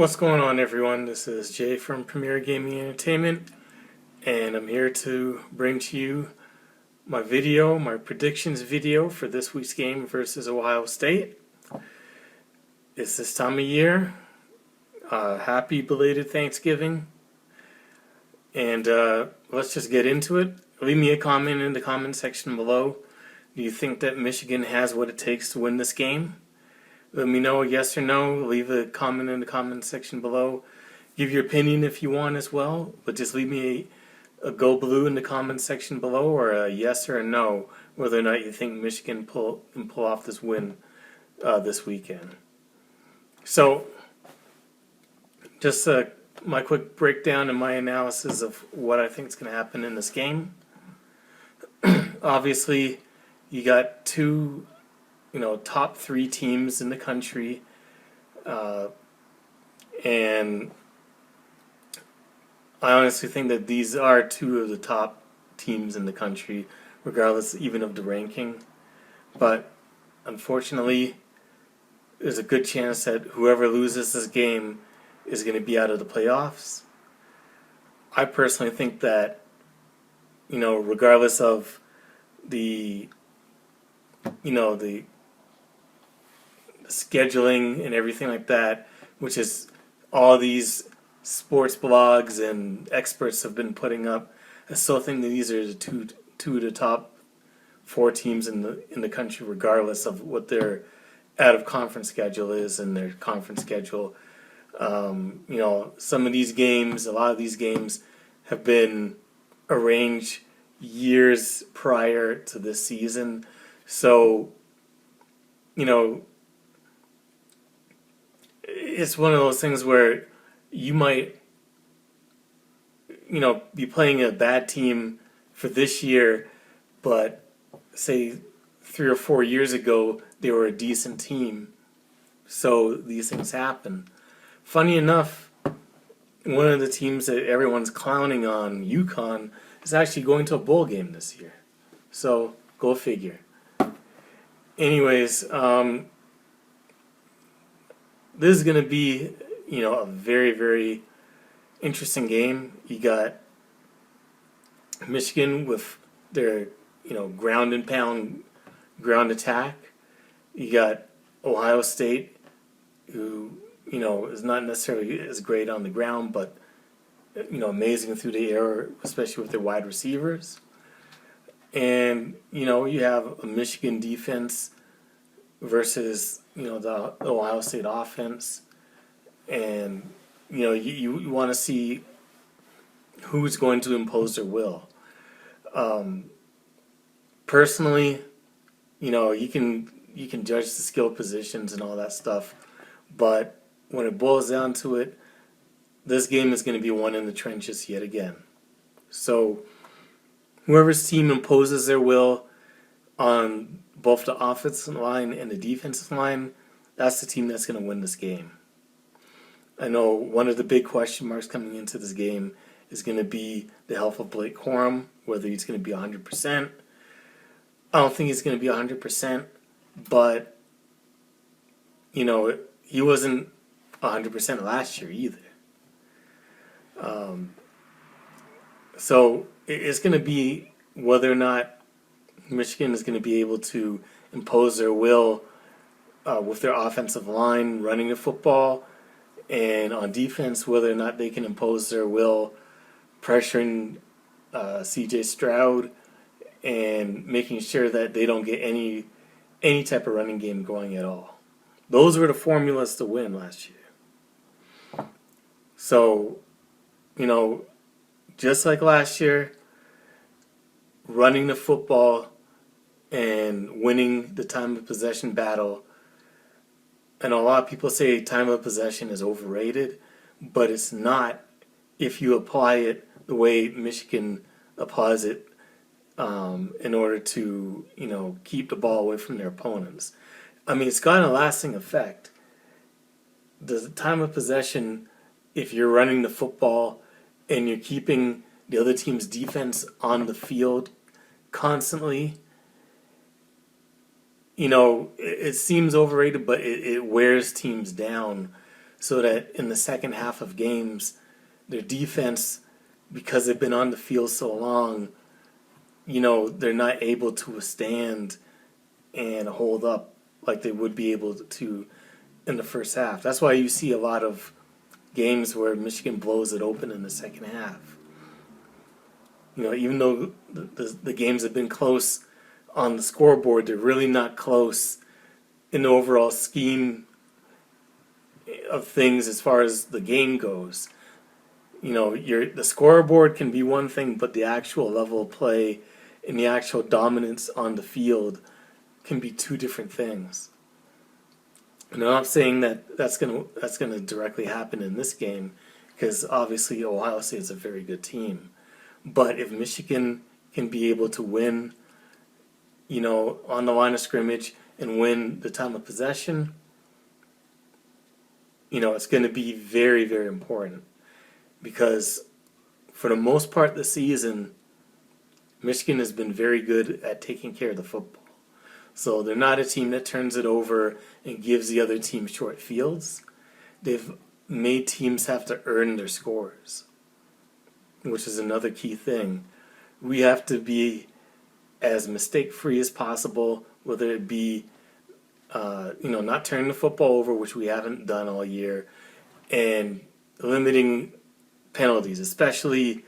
What's going on, everyone? This is Jay from Premier Gaming Entertainment, and I'm here to bring to you my predictions video for this week's game versus Ohio State. It's this time of year. Happy belated Thanksgiving. And let's just get into it. Leave me a comment in the comment section below. Do you think that Michigan has what it takes to win this game? Let me know, yes or no. Leave a comment in the comment section below. Give your opinion if you want as well, but just leave me a go blue in the comment section below, or a yes or a no, whether or not you think Michigan can pull off this win this weekend. So, just my quick breakdown and my analysis of what I think is going to happen in this game. Obviously, you got two top three teams in the country, and I honestly think that these are two of the top teams in the country, regardless even of the ranking. But unfortunately, there's a good chance that whoever loses this game is going to be out of the playoffs. I personally think that, regardless of the scheduling and everything like that, which is all these sports blogs and experts have been putting up, I still think that these are the two of the top four teams in the country, regardless of what their out of conference schedule is and their conference schedule. Some of these games, a lot of these games, have been arranged years prior to this season, so it's one of those things where you might, be playing a bad team for this year, but say 3 or 4 years ago they were a decent team. So these things happen. Funny enough, one of the teams that everyone's clowning on, UConn, is actually going to a bowl game this year. So go figure. Anyways, this is going to be, a very, very interesting game. You got Michigan with their, ground and pound, ground attack. You got Ohio State, who, is not necessarily as great on the ground, but, amazing through the air, especially with their wide receivers. And, you have a Michigan defense versus, the Ohio State offense. And, you want to see who's going to impose their will. Personally, you can judge the skill positions and all that stuff, but when it boils down to it, this game is going to be won in the trenches yet again. So whoever's team imposes their will on both the offensive line and the defensive line, that's the team that's going to win this game. I know one of the big question marks coming into this game is going to be the health of Blake Corum, whether he's going to be 100%. I don't think he's going to be 100%, but, he wasn't 100% last year either. So it's going to be whether or not Michigan is going to be able to impose their will with their offensive line running the football, and on defense, whether or not they can impose their will pressuring C.J. Stroud and making sure that they don't get any type of running game going at all. Those were the formulas to win last year. So, just like last year, running the football and winning the time of possession battle. And a lot of people say time of possession is overrated, but it's not if you apply it the way Michigan applies it in order to, keep the ball away from their opponents. I mean, it's got a lasting effect. The time of possession, if you're running the football and you're keeping the other team's defense on the field constantly, it seems overrated, but it wears teams down so that in the second half of games, their defense, because they've been on the field so long, they're not able to withstand and hold up like they would be able to in the first half. That's why you see a lot of games where Michigan blows it open in the second half. Even though the games have been close on the scoreboard, they're really not close in the overall scheme of things as far as the game goes. The scoreboard can be one thing, but the actual level of play and the actual dominance on the field can be two different things. And I'm not saying that that's gonna directly happen in this game, because obviously Ohio State is a very good team. But if Michigan can be able to win, on the line of scrimmage and win the time of possession, it's going to be very, very important. Because for the most part this season, Michigan has been very good at taking care of the football. So they're not a team that turns it over and gives the other team short fields. They've made teams have to earn their scores, which is another key thing. We have to be as mistake-free as possible, whether it be, not turning the football over, which we haven't done all year, and limiting penalties, especially,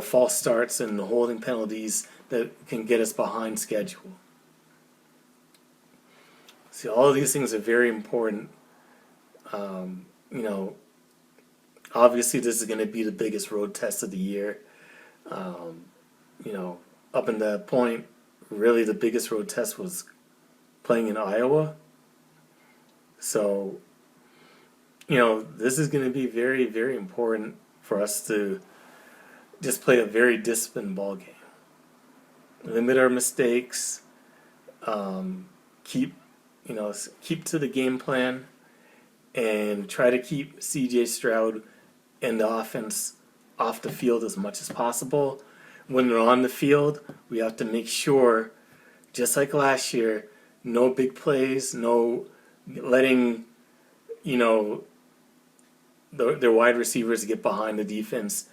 false starts and the holding penalties that can get us behind schedule. See, all of these things are very important. Obviously this is going to be the biggest road test of the year. Up in that point, really the biggest road test was playing in Iowa. So, this is going to be very, very important for us to just play a very disciplined ball game. Limit our mistakes. Keep to the game plan, and try to keep CJ Stroud and the offense off the field as much as possible. When they're on the field, we have to make sure, just like last year, no big plays, no letting, their wide receivers get behind the defense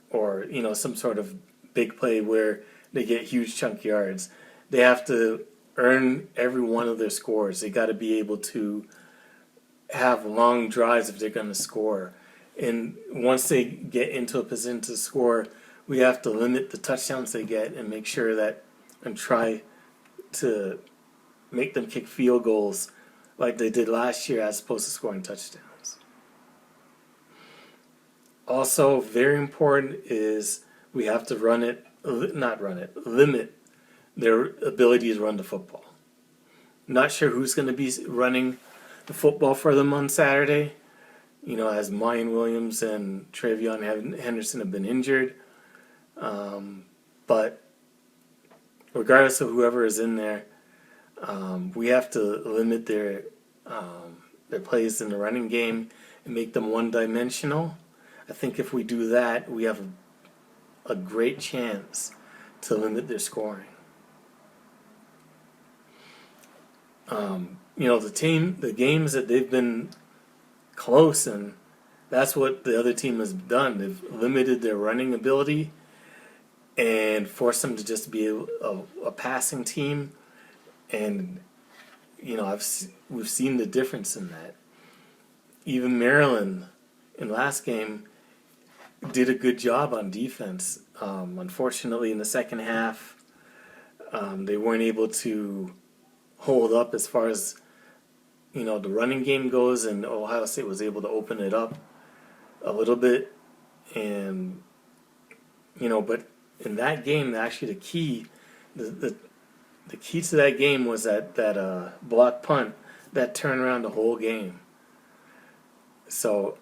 or some sort of big play where they get huge chunk yards. They have to earn every one of their scores. They got to be able to have long drives if they're going to score. And once they get into a position to score, we have to limit the touchdowns they get and make sure that and try to make them kick field goals like they did last year as opposed to scoring touchdowns. Also, very important is we have to limit their ability to run the football. Not sure who's going to be running the football for them on Saturday. As Mayan Williams and Travion Henderson have been injured. But regardless of whoever is in there, we have to limit their plays in the running game and make them one-dimensional. I think if we do that, we have a great chance to limit their scoring. The games that they've been close in, that's what the other team has done. They've limited their running ability and forced them to just be a passing team. And, we've seen the difference in that. Even Maryland in last game did a good job on defense. Unfortunately, in the second half, they weren't able to hold up as far as the running game goes, and Ohio State was able to open it up a little bit. And but in that game, actually the key to that game was that block punt that turned around the whole game. So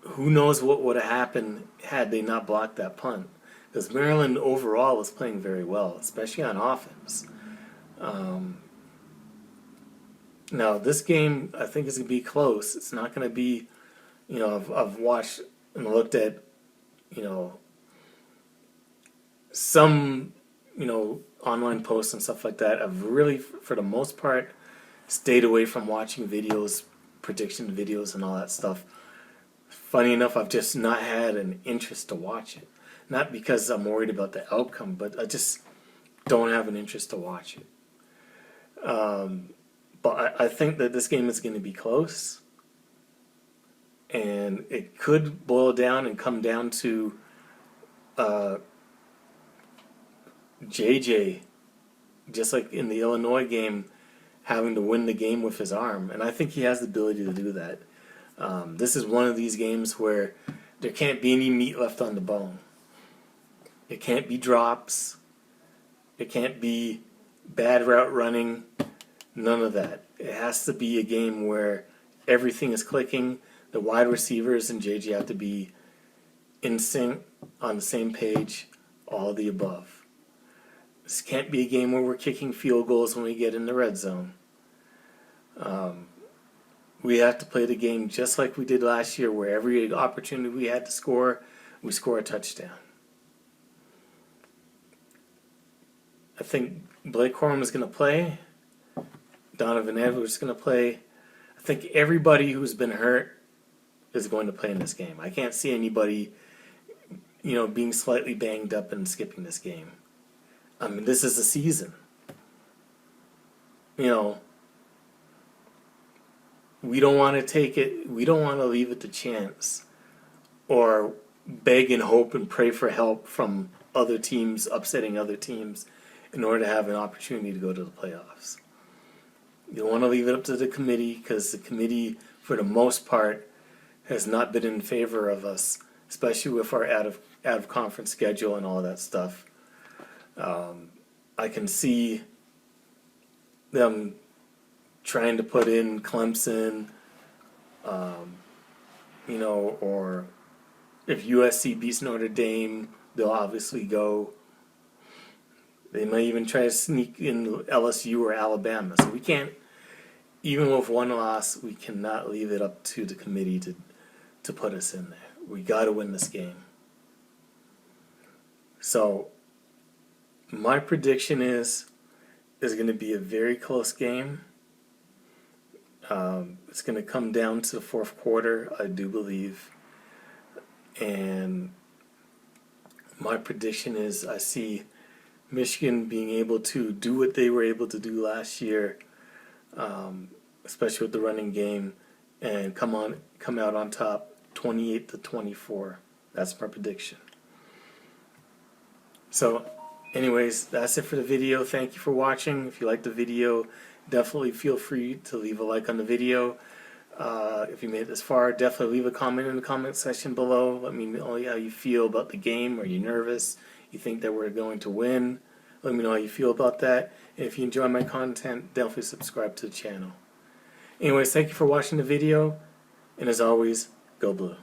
who knows what would have happened had they not blocked that punt? Because Maryland overall was playing very well, especially on offense. Now, this game, I think, is going to be close. It's not going to be, I've watched and looked at, some, online posts and stuff like that. I've really, for the most part, stayed away from watching videos prediction videos and all that stuff. Funny enough, I've just not had an interest to watch it. Not because I'm worried about the outcome, but I just don't have an interest to watch it. But I think that this game is going to be close. And it could boil down and come down to JJ, just like in the Illinois game, having to win the game with his arm. And I think he has the ability to do that. This is one of these games where there can't be any meat left on the bone. It can't be drops. It can't be bad route running. None of that. It has to be a game where everything is clicking. The wide receivers and JJ have to be in sync, on the same page, all of the above. This can't be a game where we're kicking field goals when we get in the red zone. We have to play the game just like we did last year, where every opportunity we had to score, we score a touchdown. I think Blake Corum is going to play. Donovan Edwards is going to play. I think everybody who's been hurt is going to play in this game. I can't see anybody, being slightly banged up and skipping this game. I mean, this is a season. We don't want to take it. We don't want to leave it to chance or beg and hope and pray for help from other teams upsetting other teams in order to have an opportunity to go to the playoffs. You don't want to leave it up to the committee, because the committee, for the most part, has not been in favor of us, especially with our out of conference schedule and all that stuff. I can see them trying to put in Clemson, or if USC beats Notre Dame, they'll obviously go. They might even try to sneak in LSU or Alabama. So we can't, even with one loss, we cannot leave it up to the committee to put us in there. We got to win this game. So my prediction is going to be a very close game. It's going to come down to the fourth quarter, I do believe. And my prediction is I see Michigan being able to do what they were able to do last year, especially with the running game, and come out on top 28-24. That's my prediction. So anyways, that's it for the video. Thank you for watching. If you liked the video, definitely feel free to leave a like on the video. If you made it this far, definitely leave a comment in the comment section below. Let me know how you feel about the game. Are you nervous? You think that we're going to win? Let me know how you feel about that. And if you enjoy my content, definitely subscribe to the channel. Anyways, thank you for watching the video. And as always, go blue.